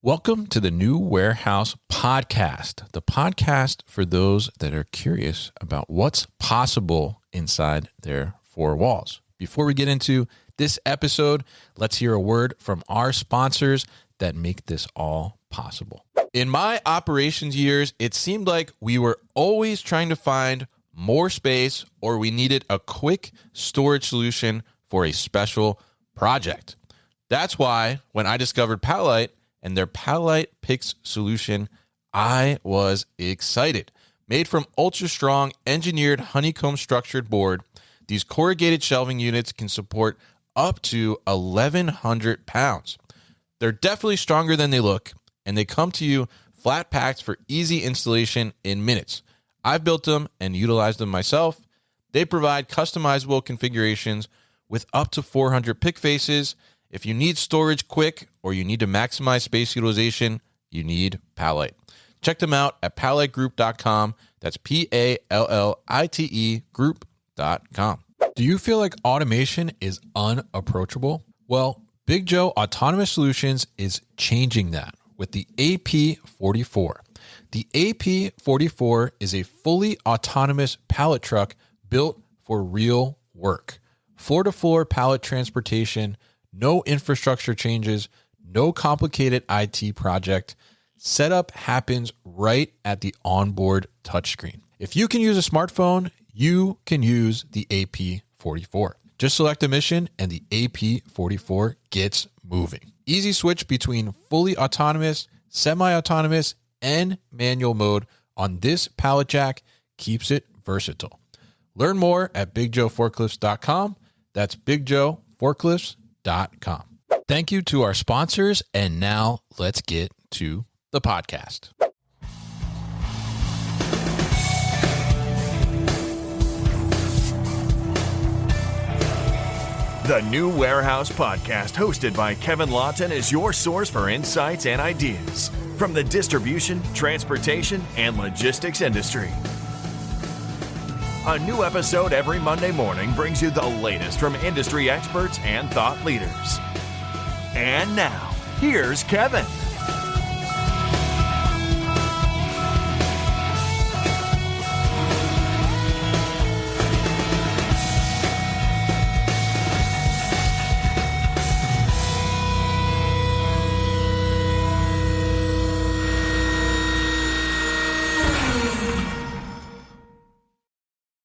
Welcome to the New Warehouse Podcast, the podcast for those that are curious about what's possible inside their four walls. Before we get into this episode, let's hear a word from our sponsors that make this all possible. In my operations years, it seemed like we were always trying to find more space or we needed a quick storage solution for a special project. That's why when I discovered Palite and their Palite Picks solution, I was excited. Made from ultra-strong, engineered honeycomb structured board, these corrugated shelving units can support up to 1,100 pounds. They're definitely stronger than they look, and they come to you flat packed for easy installation in minutes. I've built them and utilized them myself. They provide customizable configurations with up to 400 pick faces. If you need storage quick or you need to maximize space utilization, you need Palite. Check them out at palitegroup.com. That's PALLITE group.com. Do you feel like automation is unapproachable? Well, Big Joe Autonomous Solutions is changing that with the AP44. The AP44 is a fully autonomous pallet truck built for real work. Floor-to-floor pallet transportation, no infrastructure changes, no complicated IT project. Setup happens right at the onboard touchscreen. If you can use a smartphone, you can use the AP44. Just select a mission and the AP44 gets moving. Easy switch between fully autonomous, semi-autonomous, and manual mode on this pallet jack keeps it versatile. Learn more at BigJoeForklifts.com. That's BigJoeForklifts.com. Thank you to our sponsors, and now let's get to the podcast. The New Warehouse Podcast, hosted by Kevin Lawton, is your source for insights and ideas from the distribution, transportation, and logistics industry. A new episode every Monday morning brings you the latest from industry experts and thought leaders. And now, here's Kevin.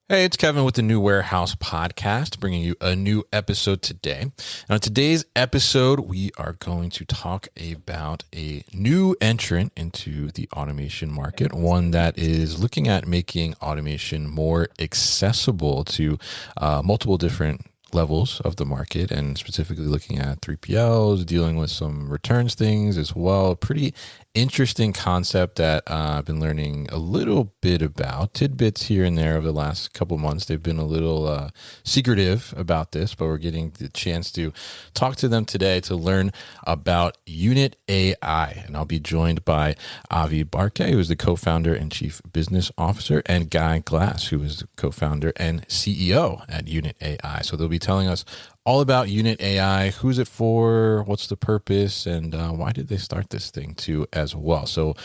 Hey, it's Kevin with the New Warehouse Podcast, bringing you a new episode today. And on today's episode, we are going to talk about a new entrant into the automation market, one that is looking at making automation more accessible to multiple different levels of the market, and specifically looking at 3PLs, dealing with some returns things as well. Pretty interesting concept that I've been learning a little bit about, tidbits here and there over the last couple months. They've been a little secretive about this, but we're getting the chance to talk to them today to learn about Unit AI. And I'll be joined by Avihou Barkay, who is the co-founder and chief business officer, and Guy Glass, who is the co-founder and CEO at Unit AI. So they'll be telling us all about Unit AI, who's it for, what's the purpose, and why did they start this thing too as well. So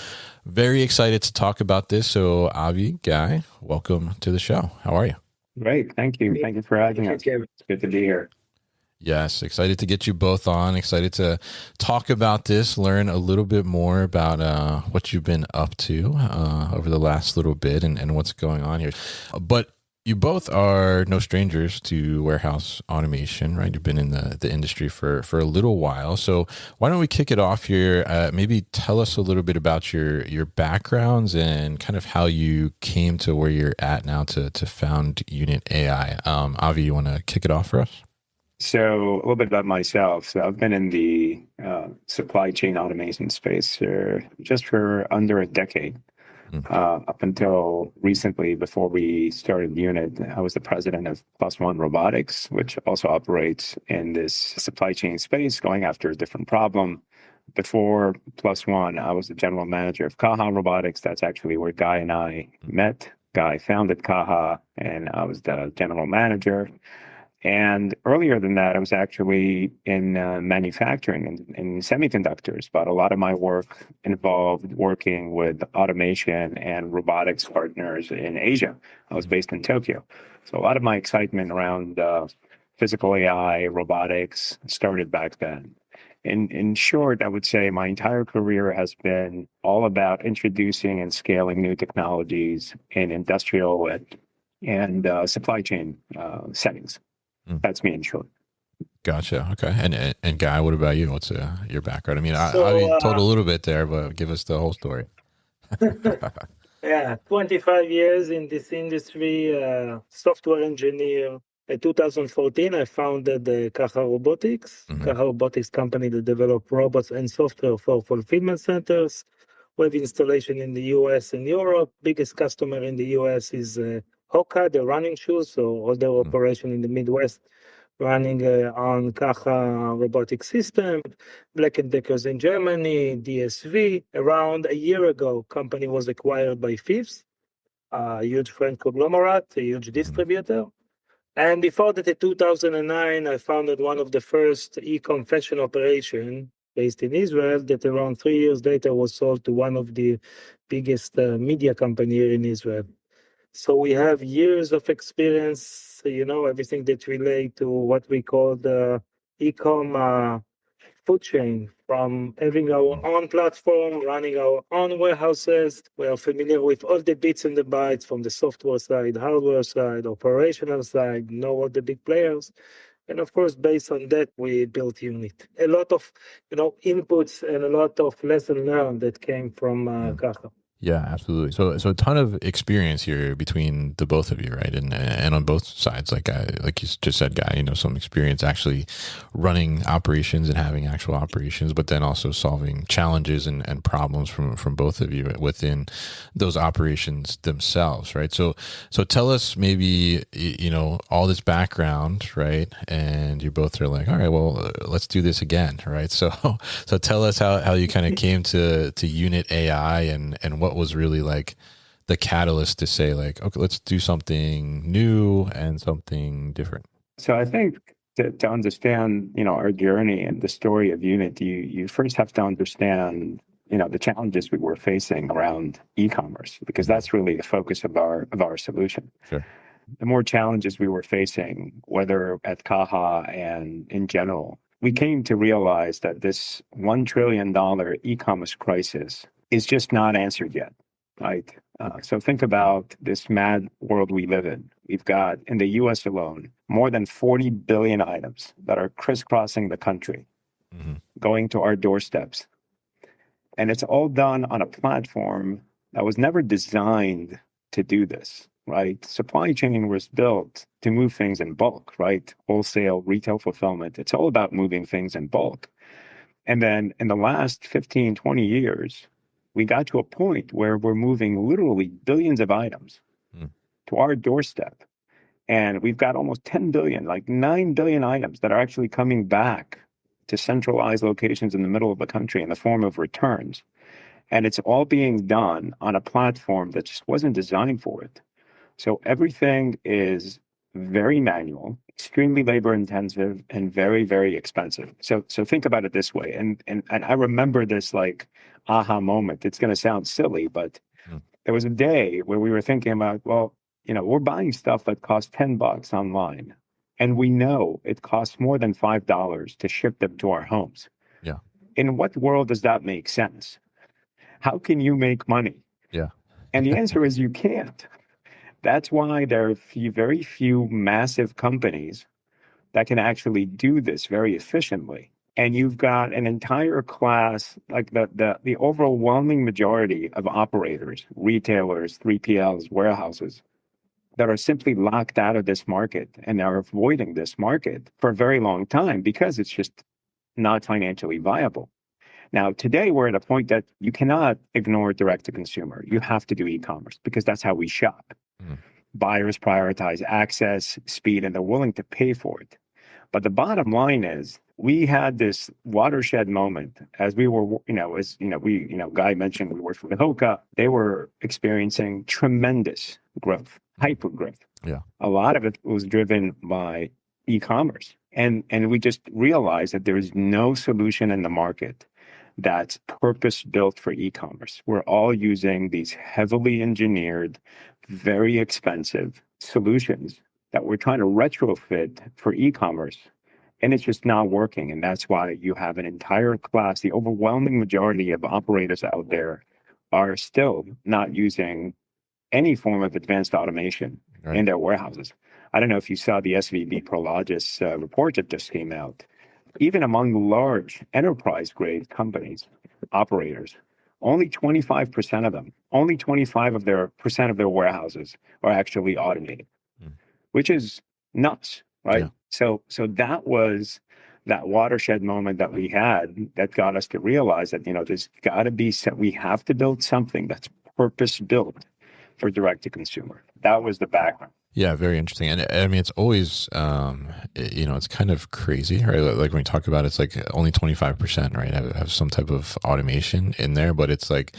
very excited to talk about this. So Avi, Guy, welcome to the show. How are you? Great. Thank you. Thank you for having us. It's good to be here. Yes, excited to get you both on. Excited to talk about this, learn a little bit more about what you've been up to over the last little bit and what's going on here. But you both are no strangers to warehouse automation, right? You've been in the industry for a little while. So why don't we kick it off here? Maybe tell us a little bit about your backgrounds and kind of how you came to where you're at now to found Unit AI. Avi, you want to kick it off for us? So a little bit about myself. So I've been in the supply chain automation space just for under a decade. Up until recently, before we started Unit, I was the president of Plus One Robotics, which also operates in this supply chain space, going after a different problem. Before Plus One, I was the general manager of Kaha Robotics. That's actually where Guy and I met. Guy founded Kaha, and I was the general manager. And earlier than that, I was actually in manufacturing and in semiconductors, but a lot of my work involved working with automation and robotics partners in Asia. I was based in Tokyo. So a lot of my excitement around physical AI, robotics started back then. In short, I would say my entire career has been all about introducing and scaling new technologies in industrial and supply chain settings. That's me in short. Gotcha. Okay. And Guy, what about you? What's your background? I mean, So, I told a little bit there, but give us the whole story. yeah, 25 years in this industry, software engineer. In 2014, I founded Kaha Robotics, Kaha Robotics company that develop robots and software for fulfillment centers. We have installation in the US and Europe. Biggest customer in the US is Hoka, the running shoes, so all their operation in the Midwest running on Kaha robotic system. Black & Deckers in Germany, DSV. Around a year ago, company was acquired by Fifth, a huge French conglomerate, a huge distributor. And before that, in 2009, I founded one of the first e-com fashion operation based in Israel that around 3 years later was sold to one of the biggest media company here in Israel. So we have years of experience, everything that relate to what we call the e-com food chain, from having our own platform, running our own warehouses. We are familiar with all the bits and the bytes from the software side, hardware side, operational side, know all the big players. And of course, based on that, we built Unit. A lot of, inputs and a lot of lesson learned that came from Kaha. Yeah, absolutely. So a ton of experience here between the both of you, right? And on both sides, like you just said, Guy, some experience actually running operations and having actual operations, but then also solving challenges and problems from both of you within those operations themselves, right? So tell us maybe, all this background, right? And you both are like, all right, well, let's do this again, right? So tell us how you kind of came to Unit AI and what was really like the catalyst to say like, okay, let's do something new and something different. So I think to understand, our journey and the story of Unit, you first have to understand, the challenges we were facing around e-commerce, because that's really the focus of our solution. Sure. The more challenges we were facing, whether at Kaha and in general, we came to realize that this $1 trillion e-commerce crisis is just not answered yet, right? So think about this mad world we live in. We've got, in the US alone, more than 40 billion items that are crisscrossing the country, going to our doorsteps. And it's all done on a platform that was never designed to do this, right? Supply chain was built to move things in bulk, right? Wholesale, retail fulfillment. It's all about moving things in bulk. And then in the last 15, 20 years, we got to a point where we're moving literally billions of items to our doorstep. And we've got almost 10 billion, like 9 billion items that are actually coming back to centralized locations in the middle of the country in the form of returns. And it's all being done on a platform that just wasn't designed for it. So everything is very manual, extremely labor intensive, and very, very expensive. So think about it this way. And I remember this like aha moment. It's going to sound silly, but there was a day where we were thinking about, well, we're buying stuff that costs $10 online, and we know it costs more than $5 to ship them to our homes. Yeah. In what world does that make sense? How can you make money? Yeah. And the answer is you can't. That's why there are very few massive companies that can actually do this very efficiently. And you've got an entire class, like the overwhelming majority of operators, retailers, 3PLs, warehouses, that are simply locked out of this market and are avoiding this market for a very long time because it's just not financially viable. Now, today we're at a point that you cannot ignore direct to consumer. You have to do e-commerce because that's how we shop. Buyers prioritize access, speed, and they're willing to pay for it. But the bottom line is we had this watershed moment as we were, Guy mentioned we worked with Hoka. They were experiencing tremendous growth, hyper growth. Yeah. A lot of it was driven by e-commerce. And we just realized that there's no solution in the market that's purpose built for e-commerce. We're all using these heavily engineered, very expensive solutions that we're trying to retrofit for e-commerce. And it's just not working. And that's why you have an entire class, the overwhelming majority of operators out there are still not using any form of advanced automation in their warehouses. I don't know if you saw the SVB Prologis report that just came out. Even among large enterprise grade companies, operators, only 25% of them, only 25% of their warehouses are actually automated, which is nuts, right? Yeah. So that was that watershed moment that we had that got us to realize that, there's got to be, we have to build something that's purpose built for direct to consumer. That was the background. Yeah, very interesting. And I mean, it's always, it's kind of crazy, right? Like when we talk about it, it's like only 25%, right? Have some type of automation in there, but it's like,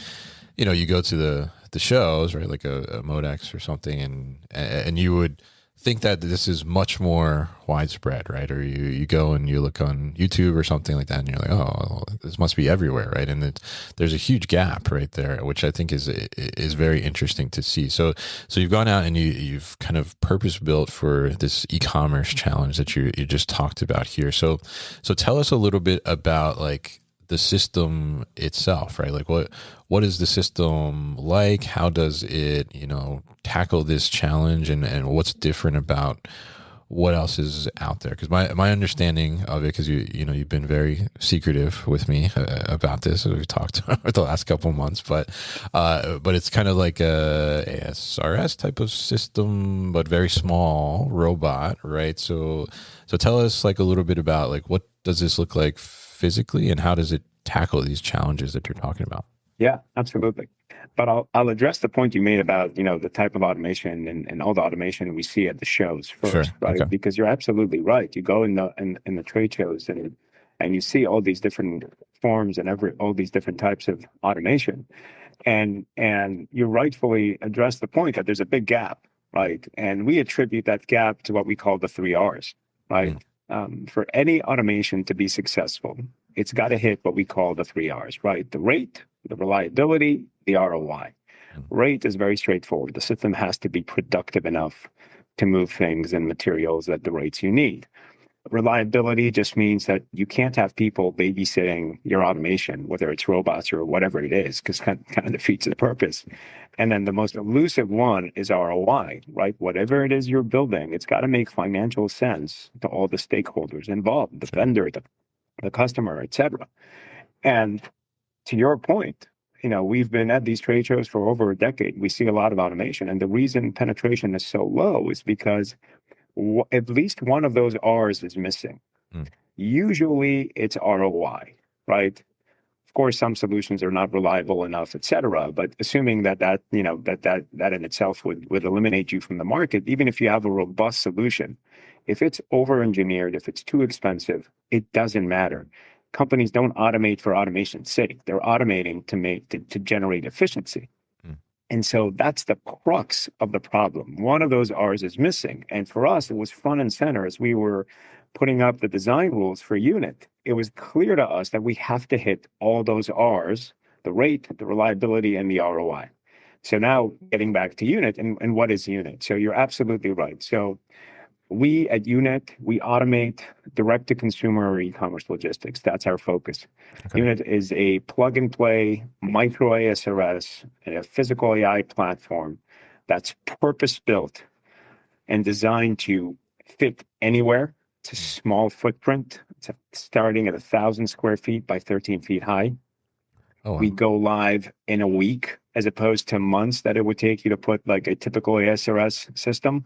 you go to the shows, right? Like a Modex or something, and you would think that this is much more widespread, right? Or you go and you look on YouTube or something like that, and you're like, oh, this must be everywhere, right? And there's a huge gap right there, which I think is very interesting to see. So you've gone out and you've kind of purpose built for this e-commerce challenge that you just talked about here. So tell us a little bit about like the system itself, right? Like what is the system like? How does it, tackle this challenge, and what's different about what else is out there? Because my understanding of it, because you've been very secretive with me about this as we've talked over the last couple of months, but it's kind of like a ASRS type of system, but very small robot, right? So tell us like a little bit about like what does this look like physically, and how does it tackle these challenges that you're talking about? Yeah, absolutely. But I'll address the point you made about, the type of automation and all the automation we see at the shows first, Sure. right? Okay. Because you're absolutely right. You go in the trade shows and you see all these different forms and all these different types of automation. And you rightfully address the point that there's a big gap, right? And we attribute that gap to what we call the 3 R's, right? For any automation to be successful, it's got to hit what we call the 3 R's, right? The rate, the reliability, the ROI. Rate is very straightforward. The system has to be productive enough to move things and materials at the rates you need. Reliability just means that you can't have people babysitting your automation, whether it's robots or whatever it is, because kind of defeats the purpose. And then the most elusive one is ROI, right? Whatever it is you're building, it's got to make financial sense to all the stakeholders involved, the vendor, the customer, et cetera. And to your point, we've been at these trade shows for over a decade. We see a lot of automation. And the reason penetration is so low is because at least one of those R's is missing. Usually it's ROI, right? Of course, some solutions are not reliable enough, et cetera. But assuming that in itself would eliminate you from the market, even if you have a robust solution, if it's over-engineered, if it's too expensive, it doesn't matter. Companies don't automate for automation's sake. They're automating to generate efficiency. And so that's the crux of the problem. One of those R's is missing. And for us, it was front and center as we were putting up the design rules for Unit. It was clear to us that we have to hit all those R's, the rate, the reliability, and the ROI. So now getting back to Unit, and what is Unit? So you're absolutely right. So we at Unit, we automate direct-to-consumer or e-commerce logistics. That's our focus. Okay. Unit is a plug-and-play micro ASRS and a physical AI platform that's purpose-built and designed to fit anywhere. It's a small footprint. It's starting at 1,000 square feet by 13 feet high. Oh, wow. We go live in a week as opposed to months that it would take you to put like a typical ASRS system.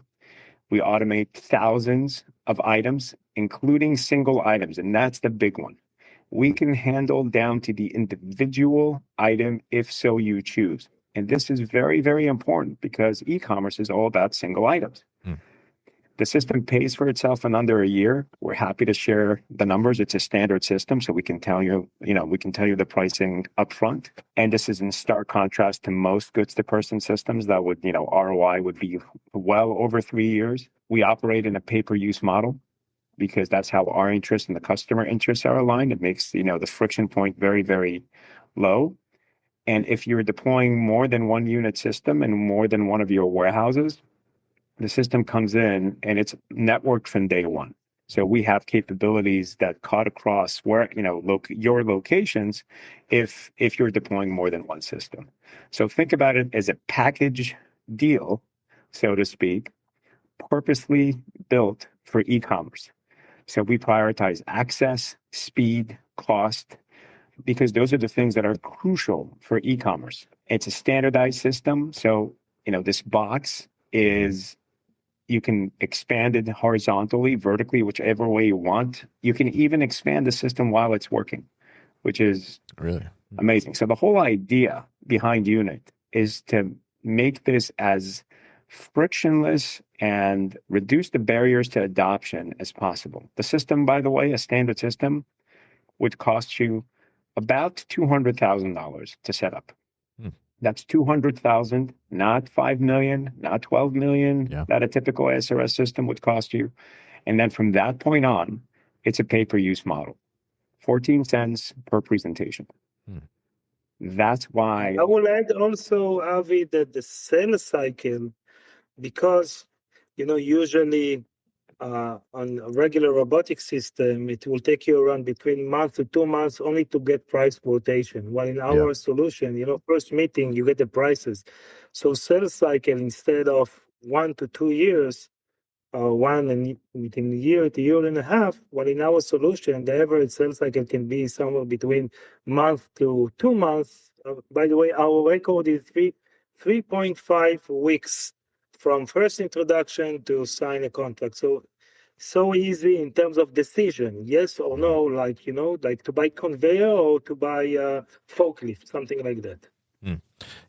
We automate thousands of items, including single items, and that's the big one. We can handle down to the individual item if so you choose. And this is very, very important because e-commerce is all about single items. The system pays for itself in under a year. We're happy to share the numbers. It's a standard system, so we can tell you, the pricing upfront. And this is in stark contrast to most goods-to-person systems that would, ROI would be well over 3 years. We operate in a pay-per-use model. because that's how our interests and the customer interests are aligned. It makes, the friction point very, very low. And if you're deploying more than one unit system in more than one of your warehouses, the system comes in and it's networked from day one. So we have capabilities that cut across where, your locations if you're deploying more than one system. So think about it as a package deal, so to speak, purposely built for e-commerce. So we prioritize access, speed, cost, because those are the things that are crucial for e-commerce. It's a standardized system. So, this box is, you can expand it horizontally, vertically, whichever way you want. You can even expand the system while it's working, which is really amazing. So the whole idea behind Unit is to make this as frictionless and reduce the barriers to adoption as possible. The system, by the way, a standard system, would cost you about $200,000 to set up. That's $200,000, not $5 million, not $12 million, that a typical SRS system would cost you. And then from that point on, it's a pay-per-use model, 14 cents per presentation. That's why. I will add also, Avi, that the sales cycle, because, usually on a regular robotic system, it will take you around between month to 2 months only to get price quotation. While in our solution, first meeting, you get the prices. So sales cycle, instead of 1 to 2 years, within a year to year and a half, while in our solution, the average sales cycle can be somewhere between month to 2 months. By the way, our record is 3.5 weeks from first introduction to sign a contract. So easy in terms of decision, yes or no, like to buy conveyor or to buy forklift, something like that.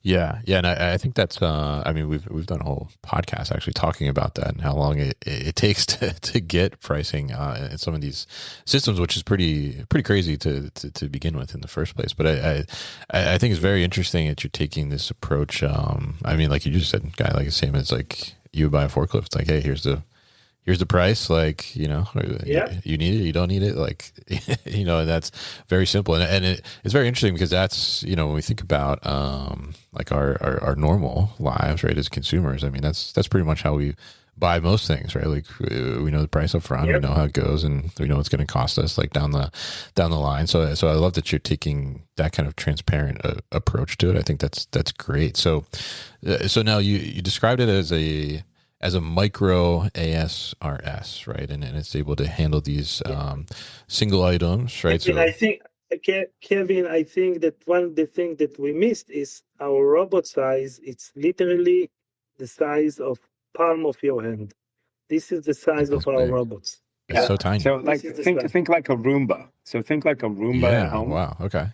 Yeah. And I think that's, we've done a whole podcast actually talking about that and how long it takes to get pricing in some of these systems, which is pretty crazy to begin with in the first place. But I think it's very interesting that you're taking this approach. Like you just said, guy, like same as like you buy a forklift, it's like, hey, here's the price, like, you need it, you don't need it, like, and that's very simple. And it's very interesting because that's, when we think about like our normal lives, right, as consumers, that's pretty much how we buy most things, right? Like we know the price up front, we know how it goes, and we know it's going to cost us like down the line. So I love that you're taking that kind of transparent approach to it. I think that's great. So now you described it as a micro ASRS, right? And it's able to handle these single items, right? Kevin, I think that one of the things that we missed is our robot size. It's literally the size of palm of your hand. This is the size of our robots. It's so tiny. So think like a Roomba. So think like a Roomba at home. Wow. Okay.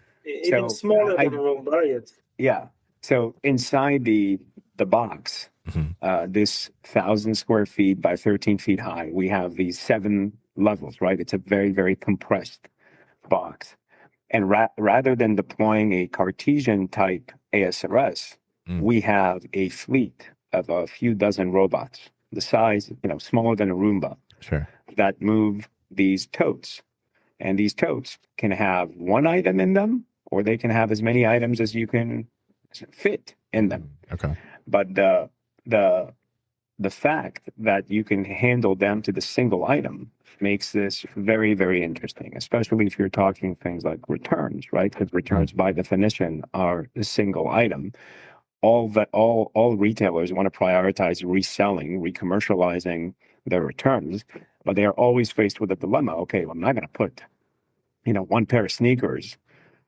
Even smaller than a Roomba, yes. Yeah. So inside the box, this 1,000 square feet by 13 feet high, we have these 7 levels, right? It's a very, very compressed box. And rather than deploying a Cartesian type ASRS, we have a fleet of a few dozen robots, the size, smaller than a Roomba, that move these totes. And these totes can have one item in them, or they can have as many items as you can fit in them. Okay. But the fact that you can handle them to the single item makes this very, very interesting, especially if you're talking things like returns, right? Because returns by definition are a single item. All retailers want to prioritize reselling, recommercializing their returns, but they are always faced with a dilemma. Okay, well, I'm not going to put, one pair of sneakers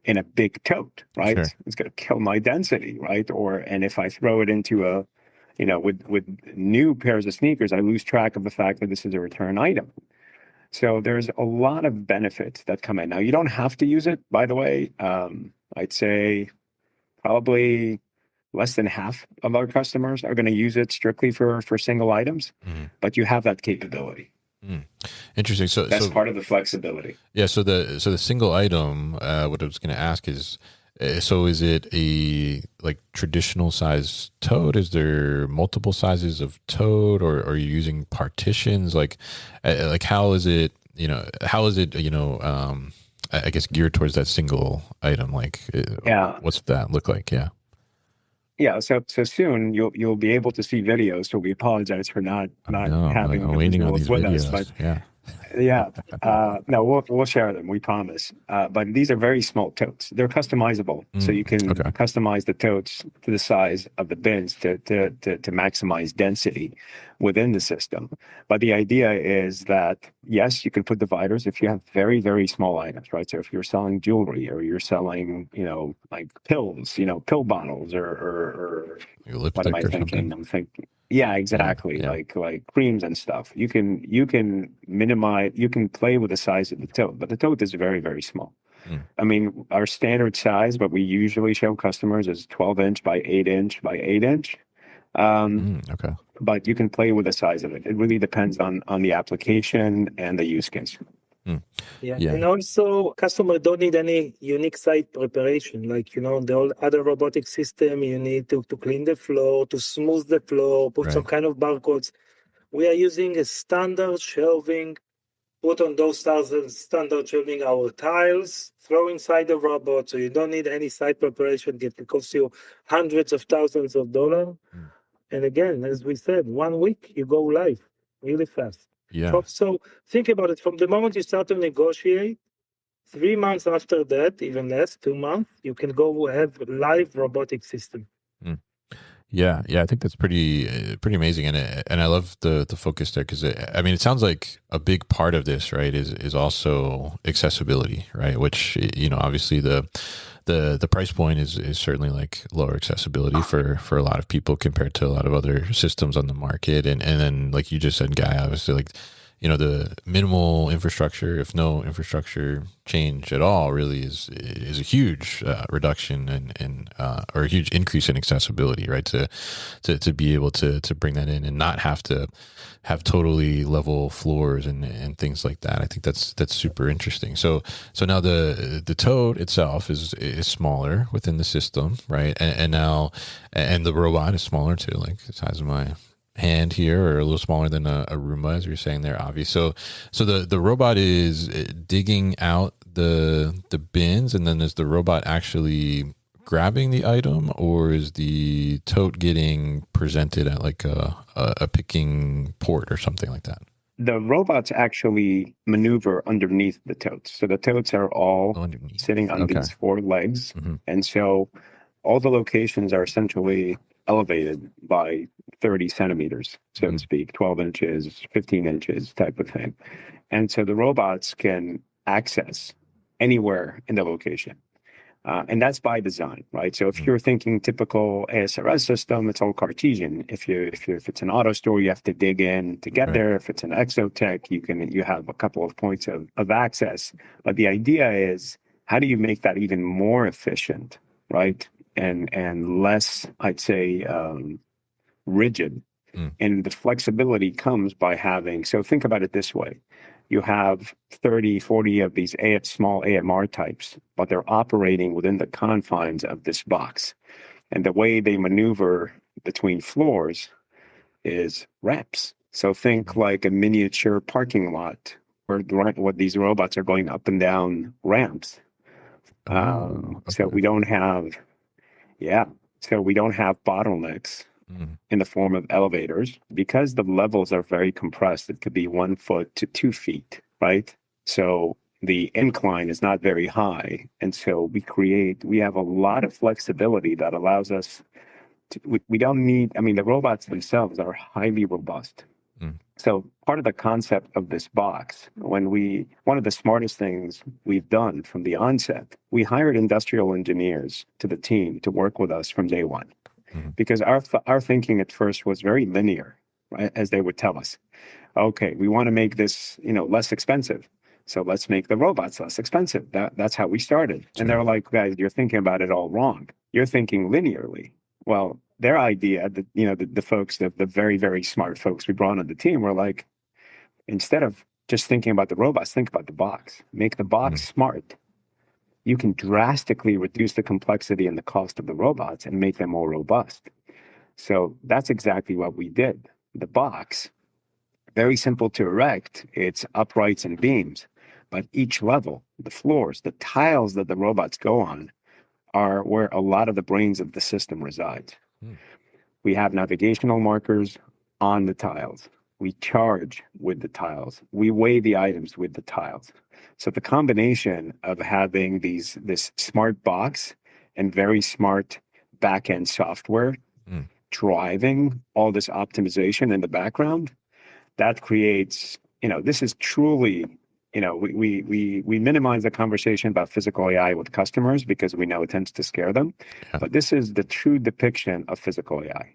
in a big tote, right? Sure. It's going to kill my density, right? And if I throw it into with new pairs of sneakers, I lose track of the fact that this is a return item. So there's a lot of benefits that come in. Now, you don't have to use it, by the way. I'd say probably less than half of our customers are going to use it strictly for single items, but you have that capability. Interesting. So that's part of the flexibility. Yeah. So the single item, what I was going to ask is, So is it a like traditional size tote? Is there multiple sizes of tote, or are you using partitions? Like how is it, I guess geared towards that single item? Like, what's that look like? Yeah. Yeah, so soon you'll be able to see videos. So we apologize for not having I'm the waiting on visuals these with videos. us, but Yeah. yeah, no, we'll share them. We promise. But these are very small totes. They're customizable, so you can Okay. customize the totes to the size of the bins to maximize density within the system. But the idea is that yes, you can put dividers if you have very, very small items, right? So if you're selling jewelry or you're selling, like pills, pill bottles or Your what am I lipstick or thinking? something. I'm thinking. Yeah, exactly. Yeah. Like creams and stuff. You can minimize. You can play with the size of the tote, but the tote is very, very small. I mean, our standard size, what we usually show customers, is 12-inch by 8-inch by 8-inch. Okay. But you can play with the size of it. It really depends on the application and the use case. Yeah. Yeah. And also, customer don't need any unique site preparation. Like, the old other robotic system, you need to clean the floor, to smooth the floor, put some kind of barcodes. We are using a standard shelving, put on those standard shelving our tiles, throw inside the robot. So you don't need any site preparation. It will cost you hundreds of thousands of dollars. And again, as we said, 1 week, you go live really fast. Yeah. So think about it. From the moment you start to negotiate, 3 months after that, even less, 2 months, you can go have live robotic system. Yeah, I think that's pretty amazing, and I love the focus there, because it sounds like a big part of this, right, is also accessibility, right? Which obviously the price point is certainly like lower accessibility for a lot of people compared to a lot of other systems on the market, and then like you just said, Guy, obviously like the minimal infrastructure, if no infrastructure change at all, really is a huge reduction and or a huge increase in accessibility, right? To be able to bring that in and not have to have totally level floors and things like that. I think that's super interesting. So now the tote itself is smaller within the system, right? And now the robot is smaller too, like the size of my hand here, or a little smaller than a Roomba, as you're saying there, Avi. So the robot is digging out the bins, and then is the robot actually grabbing the item, or is the tote getting presented at like a picking port or something like that? The robots actually maneuver underneath the totes. So the totes are all sitting on these 4 legs. And so all the locations are essentially elevated by 30 centimeters, so to speak, 12 inches, 15 inches type of thing. And so the robots can access anywhere in the location. And that's by design, right? So if you're thinking typical ASRS system, it's all Cartesian. If it's an auto store, you have to dig in to get there. If it's an Exotech, you have a couple of points of access. But the idea is, how do you make that even more efficient, right? And less, I'd say, rigid. And the flexibility comes by having, so think about it this way. You have 30, 40 of these small AMR types, but they're operating within the confines of this box. And the way they maneuver between floors is ramps. So think like a miniature parking lot where these robots are going up and down ramps. So we don't have bottlenecks in the form of elevators, because the levels are very compressed. It could be 1 foot to 2 feet, right? So the incline is not very high. And so we have a lot of flexibility that allows us to, we don't need, the robots themselves are highly robust. So part of the concept of this box, one of the smartest things we've done from the onset, we hired industrial engineers to the team to work with us from day one, because our thinking at first was very linear, right? As they would tell us, okay, we want to make this, less expensive. So let's make the robots less expensive. That's how we started. And they're like, guys, you're thinking about it all wrong. You're thinking linearly. Well, their idea, the folks, the very, very smart folks we brought on the team were like, instead of just thinking about the robots, think about the box. Make the box smart. you can drastically reduce the complexity and the cost of the robots and make them more robust. So that's exactly what we did. The box, very simple to erect. It's uprights and beams, but each level, the floors, the tiles that the robots go on are where a lot of the brains of the system resides. We have navigational markers on the tiles. We charge with the tiles. We weigh the items with the tiles. So the combination of having this smart box and very smart back-end software driving all this optimization in the background, that creates, this is truly, we minimize the conversation about physical AI with customers because we know it tends to scare them. Yeah. But this is the true depiction of physical AI.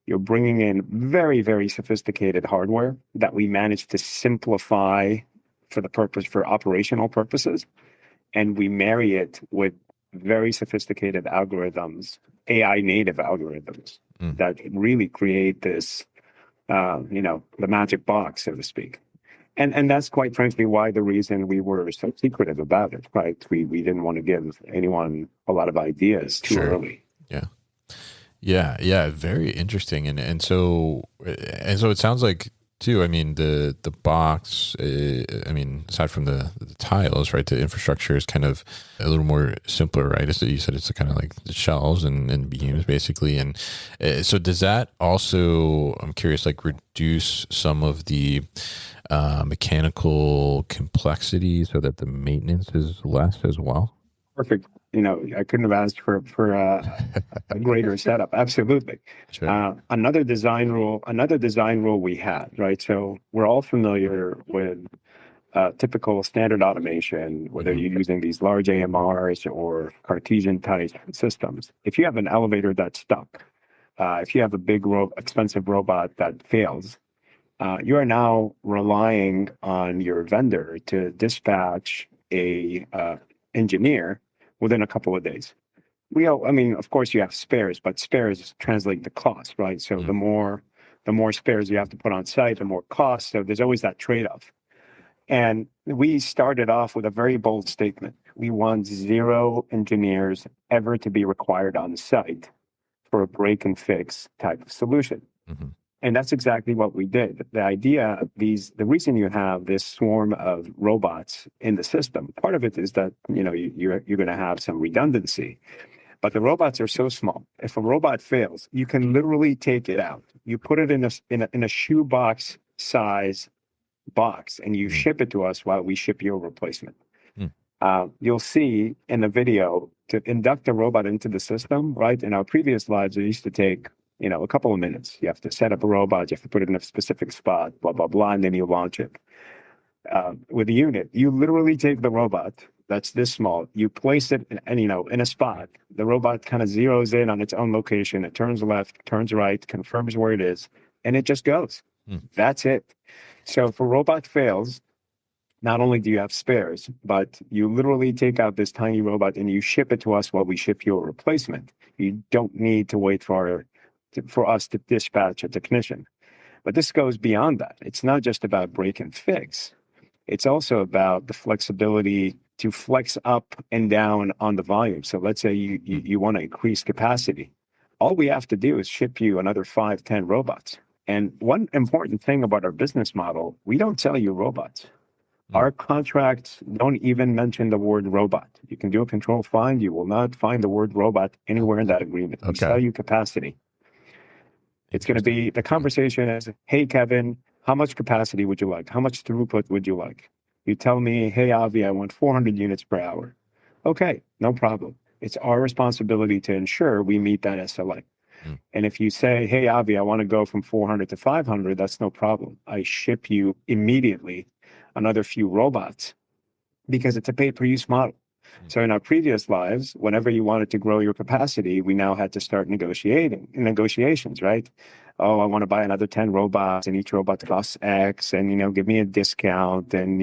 You're bringing in very, very sophisticated hardware that we managed to simplify for operational purposes. And we marry it with very sophisticated algorithms, AI native algorithms that really create this, the magic box, so to speak. And that's quite frankly why the reason we were so secretive about it, right? We didn't want to give anyone a lot of ideas too early. Yeah. Very interesting. And so it sounds like too, the box, aside from the tiles, right, the infrastructure is kind of a little more simpler, right? So you said it's kind of like the shelves and beams basically. And so does that also, I'm curious, like reduce some of the mechanical complexity so that the maintenance is less as well? Perfect. I couldn't have asked for a greater setup. Absolutely. Sure. Another design rule we had, right? So we're all familiar with typical standard automation, whether you're using these large AMRs or Cartesian type systems. If you have an elevator that's stuck, if you have a big, expensive robot that fails, you are now relying on your vendor to dispatch a engineer within a couple of days. Of course you have spares, but spares translate to cost, right? So the more spares you have to put on site, the more cost. So there's always that trade-off. And we started off with a very bold statement. We want 0 engineers ever to be required on site for a break and fix type of solution. And that's exactly what we did. The idea of the reason you have this swarm of robots in the system, part of it is that, you're going to have some redundancy, but the robots are so small. If a robot fails, you can literally take it out. You put it in a shoebox size box and you ship it to us while we ship your replacement. You'll see in the video, to induct a robot into the system, right? In our previous lives, it used to take a couple of minutes. You have to set up a robot, you have to put it in a specific spot, blah, blah, blah, and then you launch it. With a unit, you literally take the robot that's this small, you place it in a spot. The robot kind of zeroes in on its own location. It turns left, turns right, confirms where it is, and it just goes. That's it. So if a robot fails, not only do you have spares, but you literally take out this tiny robot and you ship it to us while we ship your replacement. You don't need to wait for us to dispatch a technician. But this goes beyond that. It's not just about break and fix. It's also about the flexibility to flex up and down on the volume. So let's say you want to increase capacity. All we have to do is ship you another 5, 10 robots. And one important thing about our business model, we don't sell you robots. Our contracts don't even mention the word robot. You can do a control find. You will not find the word robot anywhere in that agreement. We sell you capacity. It's going to be, the conversation is, hey, Kevin, how much capacity would you like? How much throughput would you like? You tell me, hey, Avi, I want 400 units per hour. Okay, no problem. It's our responsibility to ensure we meet that SLA. And if you say, hey, Avi, I want to go from 400 to 500, that's no problem. I ship you immediately another few robots because it's a pay-per-use model. So in our previous lives, whenever you wanted to grow your capacity, we now had to start negotiations, right? Oh, I want to buy another 10 robots and each robot costs X and, give me a discount and,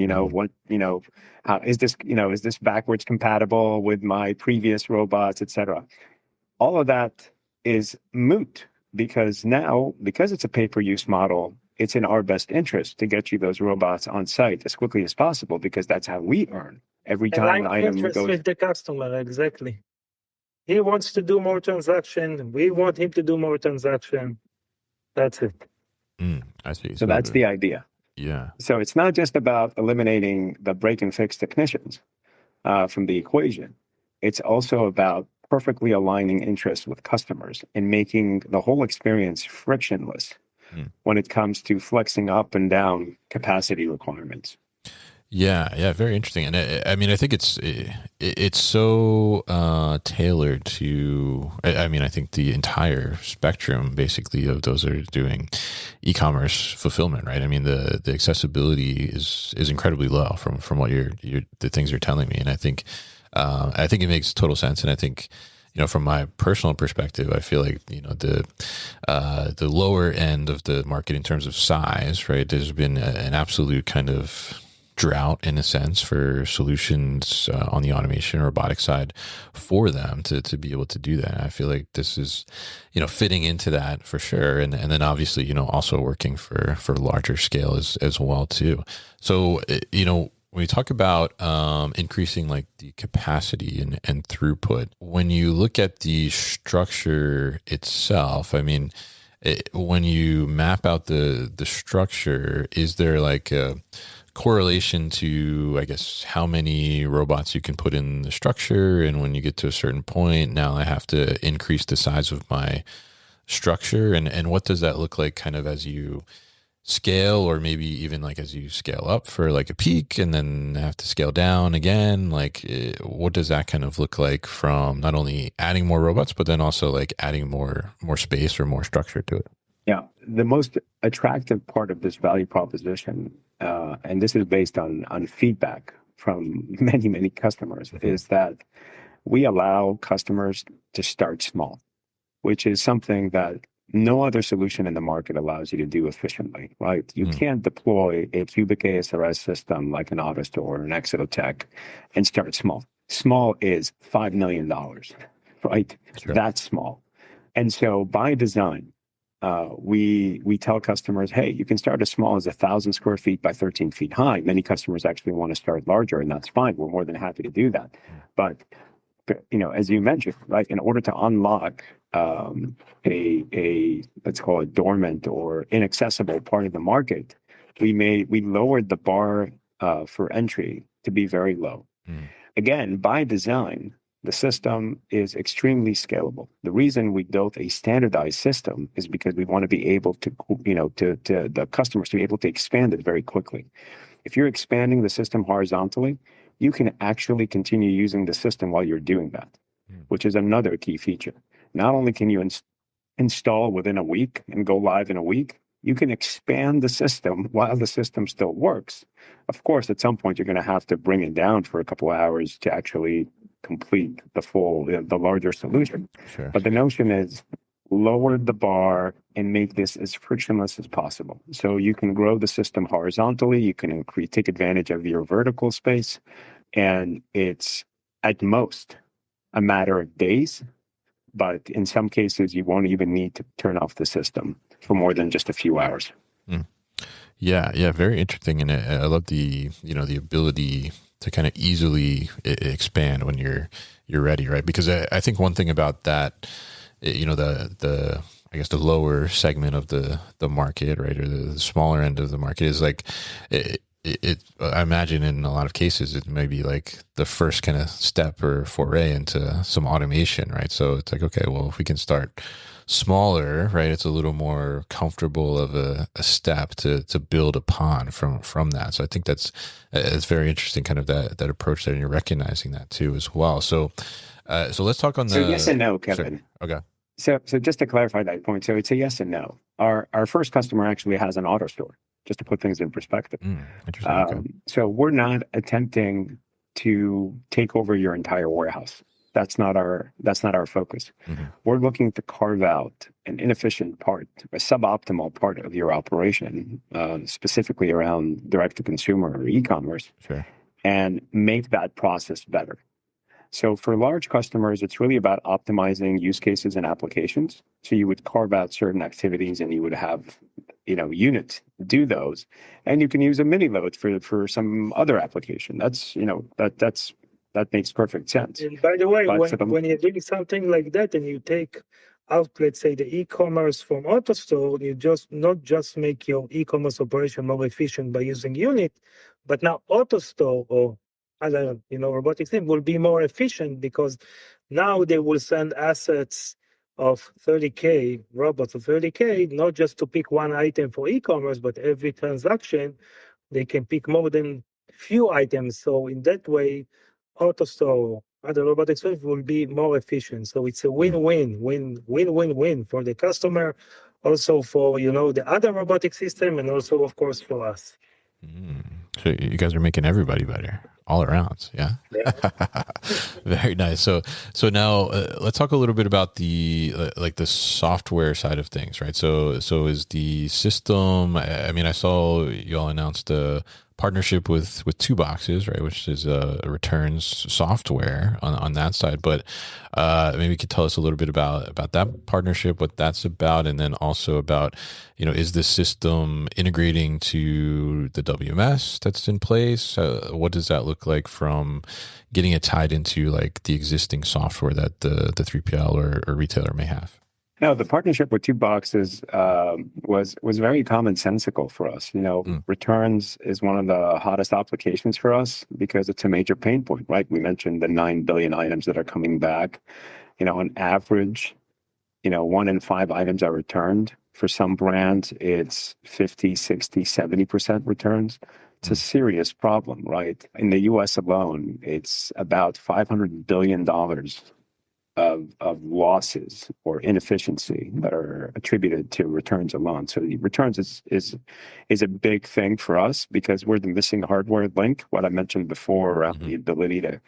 how is this backwards compatible with my previous robots, et cetera. All of that is moot because it's a pay-per-use model, it's in our best interest to get you those robots on site as quickly as possible because that's how we earn. Every time an Align item interest goes, with the customer, exactly. He wants to do more transaction. We want him to do more transaction. That's it. I see. so that's the idea. Yeah. So it's not just about eliminating the break and fix technicians from the equation. It's also about perfectly aligning interests with customers and making the whole experience frictionless when it comes to flexing up and down capacity requirements. Yeah, very interesting. And I mean, I think it's so tailored to. I mean, I think the entire spectrum, basically, of those that are doing e-commerce fulfillment, right? I mean, the accessibility is incredibly low from what the things you're telling me, and I think it makes total sense. And I think, from my personal perspective, I feel like, the lower end of the market in terms of size, right? There's been an absolute kind of drought in a sense for solutions on the automation or robotic side for them to be able to do that. And I feel like this is, fitting into that for sure. And then obviously, also working for larger scale as well too. So, when we talk about increasing like the capacity and throughput, when you look at the structure itself, I mean, when you map out the structure, is there like a correlation to, I guess, how many robots you can put in the structure, and when you get to a certain point, now I have to increase the size of my structure, and what does that look like kind of as you scale, or maybe even like as you scale up for like a peak and then have to scale down again? Like, what does that kind of look like from not only adding more robots, but then also like adding more space or more structure to it? Yeah, the most attractive part of this value proposition, and this is based on feedback from many customers, is that we allow customers to start small, which is something that no other solution in the market allows you to do efficiently, right? You can't deploy a cubic ASRS system like an AutoStore or an Exotech and start small. Small is $5 million, right? Sure. That's small. And so by design, we tell customers, hey, you can start as small as 1,000 square feet by 13 feet high. Many customers actually want to start larger, and that's fine. We're more than happy to do that. But as you mentioned, right, in order to unlock a let's call it dormant or inaccessible part of the market, we lowered the bar for entry to be very low. Again, by design, the system is extremely scalable. The reason we built a standardized system is because we want to be able to, to the customers to be able to expand it very quickly. If you're expanding the system horizontally, you can actually continue using the system while you're doing that, which is another key feature. Not only can you install within a week and go live in a week, you can expand the system while the system still works. Of course, at some point, you're going to have to bring it down for a couple of hours to actually complete the larger solution. Sure. But the notion is lower the bar and make this as frictionless as possible. So you can grow the system horizontally, you can take advantage of your vertical space, and it's at most a matter of days. But in some cases, you won't even need to turn off the system for more than just a few hours. Yeah, very interesting, and I love the the ability to kind of easily expand when you're ready, right? Because I think one thing about that, the I guess the lower segment of the market, right, or the smaller end of the market is like I imagine in a lot of cases it may be like the first kind of step or foray into some automation, right? So it's like, okay, well, if we can start smaller, right, it's a little more comfortable of a step to build upon from that. So I think it's very interesting, kind of that approach there, and you're recognizing that too as well. So let's talk on the. So yes and no, Kevin. Sure. Okay. So just to clarify that point, so it's a yes and no. Our first customer actually has an AutoStore, just to put things in perspective. Interesting. Okay. So we're not attempting to take over your entire warehouse. That's not our focus. We're looking to carve out an inefficient part, a suboptimal part of your operation, specifically around direct to consumer or e-commerce, Sure. and make that process better. So for large customers, it's really about optimizing use cases and applications. So you would carve out certain activities, and you would have unit do those, and you can use a mini load for some other application. That makes perfect sense. And by the way, But when you're doing something like that and you take out, let's say, the e-commerce from AutoStore, you not just make your e-commerce operation more efficient by using unit, but now AutoStore or other, robotic thing will be more efficient because now they will send assets of 30K, robots of 30K, not just to pick one item for e-commerce, but every transaction, they can pick more than few items. So in that way, AutoStore, other robotic service will be more efficient. So it's a win-win for the customer, also for, the other robotic system, and also, of course, for us. So you guys are making everybody better all around. Yeah. Very nice. So now let's talk a little bit about the the software side of things, right? So is the system, I mean, I saw you all announced a partnership with Two Boxes, right, which is a returns software on that side. But maybe you could tell us a little bit about that partnership, what that's about, and then also about, is the system integrating to the WMS that's in place? What does that look like from getting it tied into like the existing software that the 3PL or retailer may have? No, the partnership with Two Boxes was very commonsensical for us. Returns is one of the hottest applications for us because it's a major pain point, right? We mentioned the 9 billion items that are coming back. On average, 1 in 5 items are returned. For some brands, it's 50, 60, 70% returns. It's a serious problem, right? In the US alone, it's about $500 billion of losses or inefficiency that are attributed to returns alone. So the returns is a big thing for us because we're the missing hardware link. What I mentioned before around the ability to,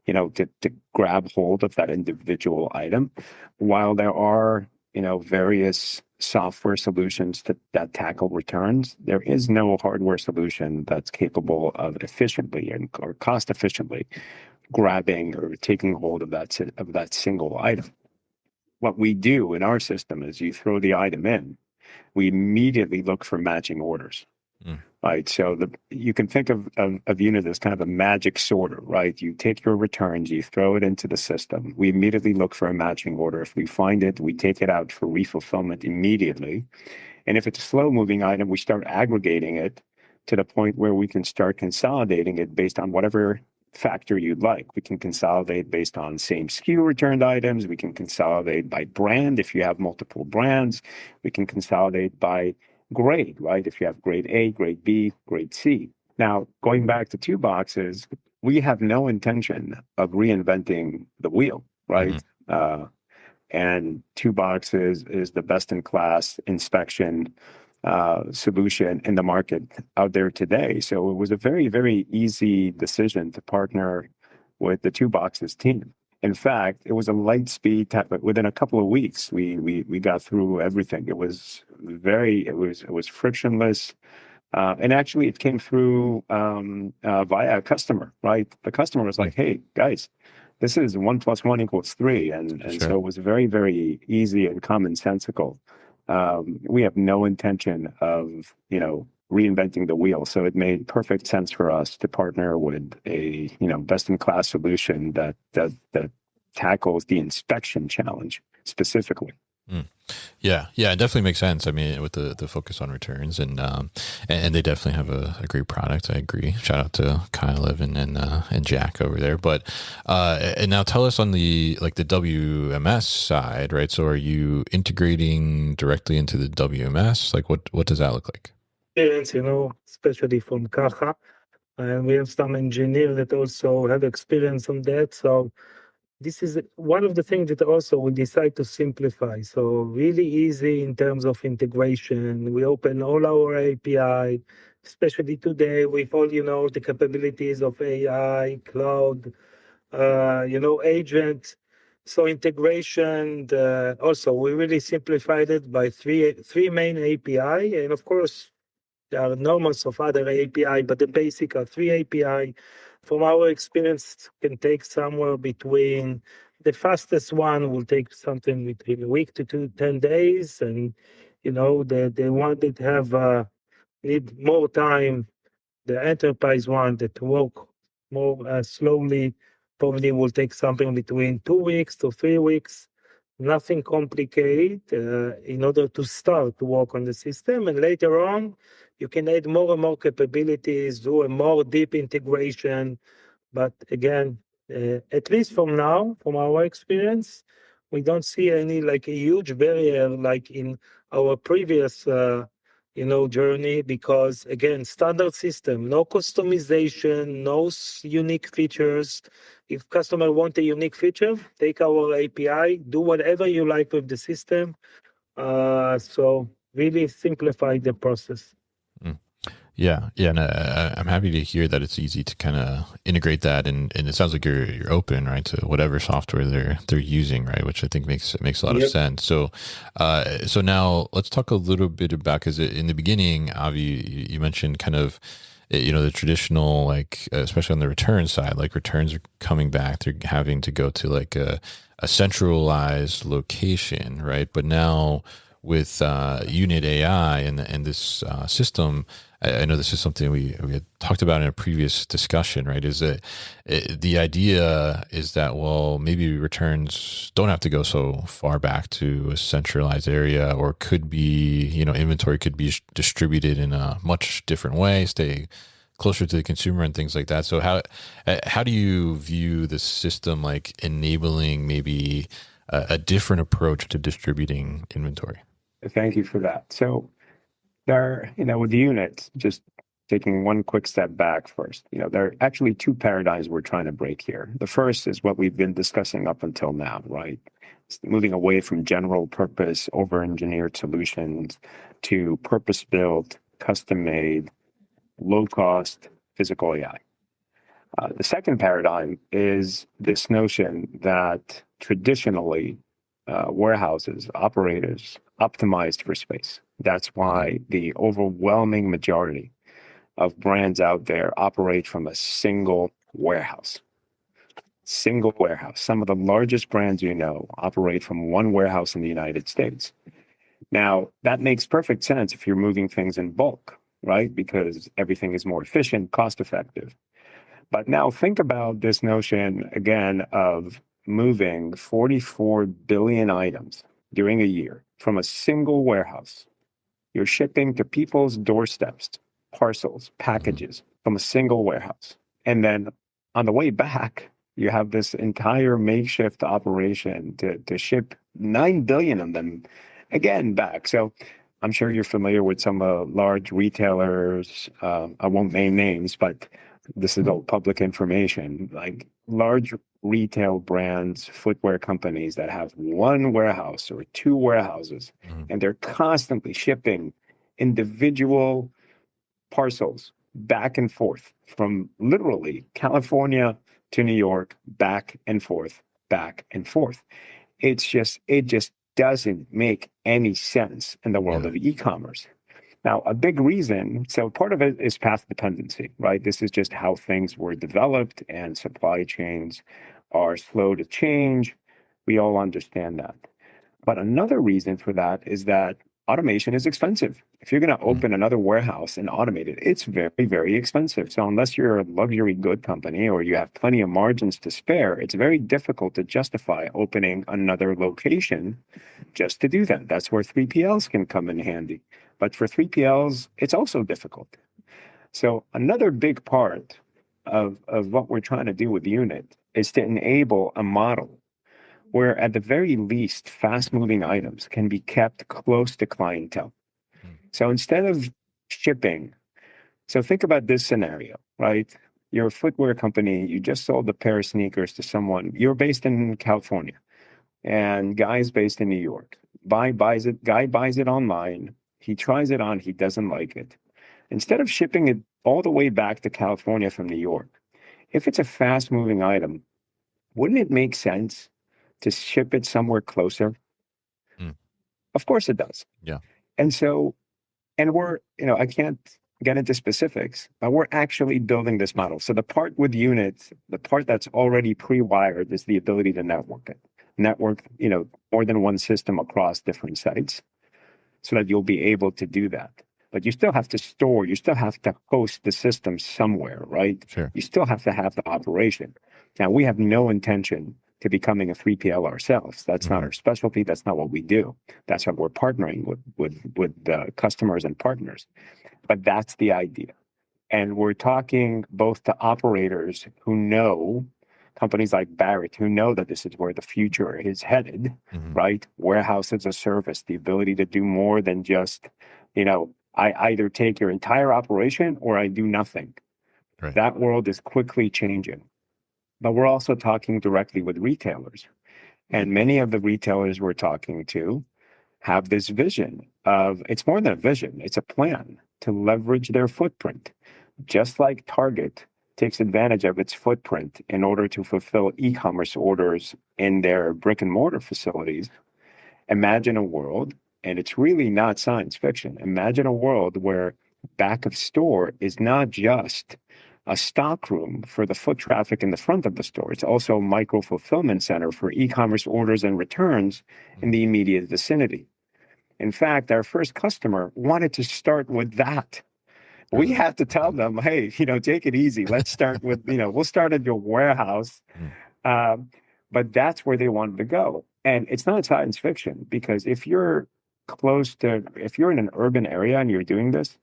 to grab hold of that individual item. While there are, various software solutions that tackle returns, there is no hardware solution that's capable of efficiently or cost efficiently grabbing or taking hold of that single item. What we do in our system is you throw the item in, we immediately look for matching orders. Right. So you can think of unit as kind of a magic sorter, right? You take your returns, you throw it into the system. We immediately look for a matching order. If we find it, we take it out for refulfillment immediately. And if it's a slow moving item, we start aggregating it to the point where we can start consolidating it based on whatever factor you'd like. We can consolidate based on same SKU returned items. We can consolidate by brand. If you have multiple brands, we can consolidate by grade, right? If you have grade A, grade B, grade C. Now, going back to Two Boxes, we have no intention of reinventing the wheel, right? And Two Boxes is the best in class inspection solution in the market out there today. So it was a very, very easy decision to partner with the Two Boxes team. In fact, it was a light speed type, but within a couple of weeks, we got through everything. It was frictionless. And actually it came through via a customer, right? The customer was like, hey guys, this is 1 + 1 = 3. And Sure. So it was very, very easy and commonsensical. We have no intention of, reinventing the wheel. So it made perfect sense for us to partner with a, best-in-class solution that tackles the inspection challenge specifically. Yeah, it definitely makes sense. I mean, with the focus on returns and they definitely have a great product. I agree. Shout out to Kyle, Evan, and Jack over there. But and now tell us on the WMS side, right? So are you integrating directly into the WMS? Like what does that look like? Experience, especially from Kaha, and we have some engineers that also have experience on that. So this is one of the things that also we decide to simplify. So really easy in terms of integration. We open all our API, especially today with all, the capabilities of AI, cloud, agent. So integration, also we really simplified it by three main API. And of course, there are enormous of other API, but the basic are 3 API. From our experience, can take somewhere between, the fastest one will take something between a week to 10 days. And the one that have need more time, the enterprise one that work more slowly, probably will take something between 2 weeks to 3 weeks. Nothing complicated in order to start to work on the system. And later on, you can add more and more capabilities, do a more deep integration. But again, at least from now, from our experience, we don't see any like a huge barrier like in our previous journey, because again, standard system, no customization, no unique features. If customer want a unique feature, take our API, do whatever you like with the system. So really simplify the process. Yeah, and I'm happy to hear that it's easy to kind of integrate that, and it sounds like you're open, right, to whatever software they're using, right, which I think makes a lot of sense. So, so now let's talk a little bit about, because in the beginning, Avi, you mentioned kind of, the traditional, like especially on the return side, like returns are coming back, they're having to go to like a centralized location, right? But now with Unit AI and this system, I know this is something we had talked about in a previous discussion, right? Is that the idea is that, well, maybe returns don't have to go so far back to a centralized area, or could be, inventory could be distributed in a much different way, stay closer to the consumer and things like that. So how do you view the system like enabling maybe a different approach to distributing inventory? Thank you for that. So there, with the units, just taking one quick step back first, there are actually two paradigms we're trying to break here. The first is what we've been discussing up until now, right? It's moving away from general purpose, over-engineered solutions to purpose-built, custom-made, low-cost physical AI. The second paradigm is this notion that traditionally warehouses, operators optimized for space. That's why the overwhelming majority of brands out there operate from a single warehouse. Single warehouse. Some of the largest brands operate from one warehouse in the United States. Now, that makes perfect sense if you're moving things in bulk, right? Because everything is more efficient, cost effective. But now think about this notion again of moving 44 billion items during a year from a single warehouse. You're shipping to people's doorsteps, parcels, packages from a single warehouse. And then on the way back, you have this entire makeshift operation to ship 9 billion of them again back. So I'm sure you're familiar with some large retailers. I won't name names, but this is all public information, like large retail brands, footwear companies that have one warehouse or two warehouses, and they're constantly shipping individual parcels back and forth from literally California to New York, back and forth, back and forth. It just doesn't make any sense in the world of e-commerce. Now, a big reason, so part of it is path dependency, right? This is just how things were developed, and supply chains are slow to change. We all understand that. But another reason for that is that automation is expensive. If you're going to open another warehouse and automate it, it's very, very expensive. So unless you're a luxury good company or you have plenty of margins to spare, it's very difficult to justify opening another location just to do that. That's where 3PLs can come in handy. But for 3PLs, it's also difficult. So another big part of what we're trying to do with Unit is to enable a model where at the very least, fast-moving items can be kept close to clientele. So instead of shipping, so think about this scenario, right? You're a footwear company, you just sold a pair of sneakers to someone, you're based in California, and guy's based in New York. Guy buys it online, he tries it on, he doesn't like it. Instead of shipping it all the way back to California from New York, if it's a fast-moving item, wouldn't it make sense to ship it somewhere closer? Of course it does. Yeah. And so, and we're, I can't get into specifics, but we're actually building this model. So the part with Unit, the part that's already pre-wired is the ability to network it. Network, more than one system across different sites. so that you'll be able to do that. But you still have to store, you still have to host the system somewhere, right? Sure. You still have to have the operation. Now, we have no intention to becoming a 3PL ourselves. That's not our specialty. That's not what we do. That's what we're partnering with customers and partners. But that's the idea. And we're talking both to operators who know, companies like Barrett, who know that this is where the future is headed, right? Warehouse as a service, the ability to do more than just, I either take your entire operation or I do nothing. Right. That world is quickly changing. But we're also talking directly with retailers. And many of the retailers we're talking to have this vision of, it's more than a vision, it's a plan to leverage their footprint. Just like Target takes advantage of its footprint in order to fulfill e-commerce orders in their brick and mortar facilities, imagine a world, and it's really not science fiction, imagine a world where back of store is not just a stock room for the foot traffic in the front of the store. It's also a micro fulfillment center for e-commerce orders and returns in the immediate vicinity. In fact, our first customer wanted to start with that. We had to tell them, hey, take it easy. Let's start with, we'll start at your warehouse. But that's where they wanted to go. And it's not science fiction, because if you're in an urban area and you're doing this,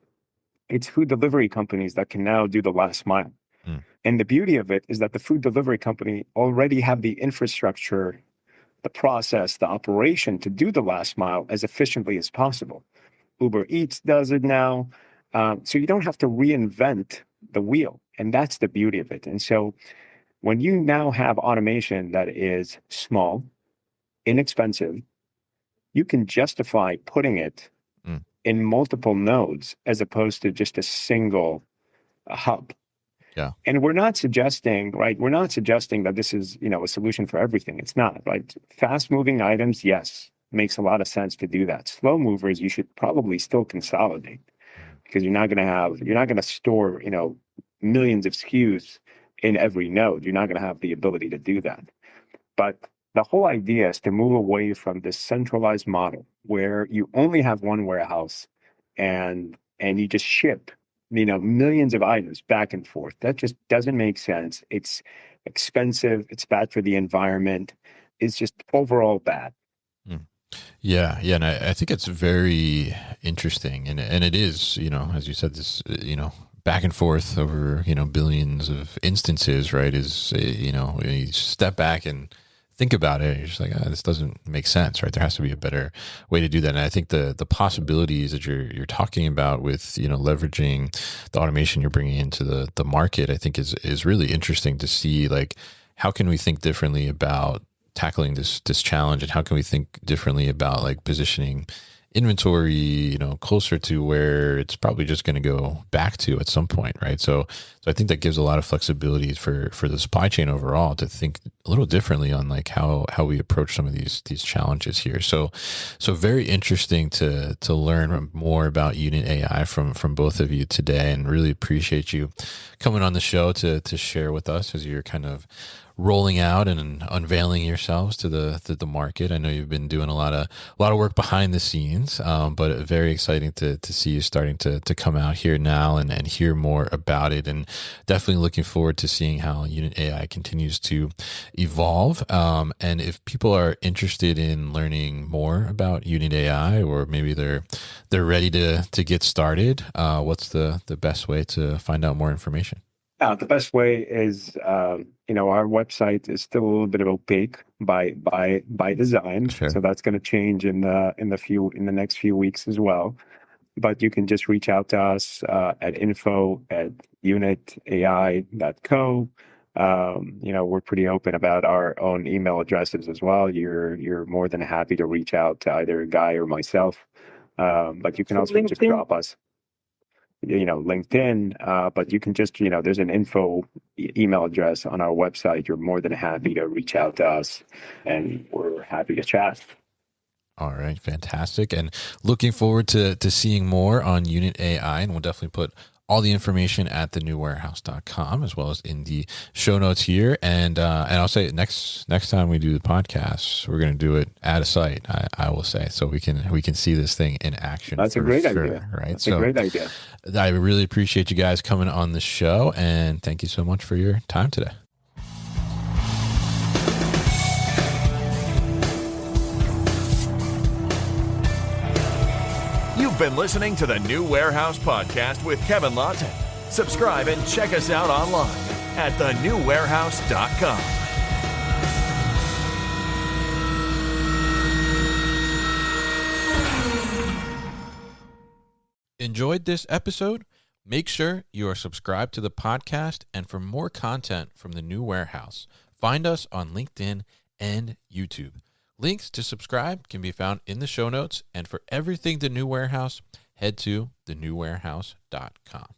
it's food delivery companies that can now do the last mile. And the beauty of it is that the food delivery company already have the infrastructure, the process, the operation to do the last mile as efficiently as possible. Uber Eats does it now. So you don't have to reinvent the wheel. And that's the beauty of it. And so when you now have automation that is small, inexpensive, you can justify putting it in multiple nodes as opposed to just a single hub. Yeah. And we're not suggesting, right? We're not suggesting that this is, a solution for everything. It's not, right? Fast moving items, yes, makes a lot of sense to do that. Slow movers, you should probably still consolidate, because you're not going to store, millions of SKUs in every node. You're not going to have the ability to do that. But the whole idea is to move away from this centralized model where you only have one warehouse and you just ship, millions of items back and forth. That just doesn't make sense. It's expensive. It's bad for the environment. It's just overall bad. Yeah. And I think it's very interesting. And it is, as you said, this, back and forth over, billions of instances, right? Is, you step back and think about it, you're just like, this doesn't make sense, right? There has to be a better way to do that. And I think the possibilities that you're talking about with, leveraging the automation you're bringing into the market, I think is really interesting to see, like, how can we think differently about tackling this challenge, and how can we think differently about like positioning inventory, closer to where it's probably just going to go back to at some point, right? So I think that gives a lot of flexibility for the supply chain overall to think a little differently on like how we approach some of these challenges here. So very interesting to learn more about Unit AI from both of you today, and really appreciate you coming on the show to share with us as you're kind of rolling out and unveiling yourselves to the market. I know you've been doing a lot of work behind the scenes, but very exciting to see you starting to come out here now and hear more about it, and definitely looking forward to seeing how Unit AI continues to evolve. And if people are interested in learning more about Unit AI, or maybe they're ready to get started, what's the best way to find out more information? The best way is, our website is still a little bit opaque by design. Sure. So that's going to change in the next few weeks as well. But you can just reach out to us at info@unitai.co. We're pretty open about our own email addresses as well. You're more than happy to reach out to either Guy or myself. But you can also just drop us, LinkedIn, but you can just, there's an info email address on our website. You're more than happy to reach out to us, and we're happy to chat. All right. Fantastic. And looking forward to seeing more on Unit AI, and we'll definitely put all the information at thenewwarehouse.com, as well as in the show notes here. And I'll say next time we do the podcast, we're going to do it at a site, I will say, so we can see this thing in action. That's a great idea. Right? That's a great idea. I really appreciate you guys coming on the show, and thank you so much for your time today. You've been listening to the New Warehouse Podcast with Kevin Lawton. Subscribe and check us out online at thenewwarehouse.com. Enjoyed this episode? Make sure you are subscribed to the podcast, and for more content from the New Warehouse, find us on LinkedIn and YouTube. Links to subscribe can be found in the show notes, and for everything The New Warehouse, head to thenewwarehouse.com.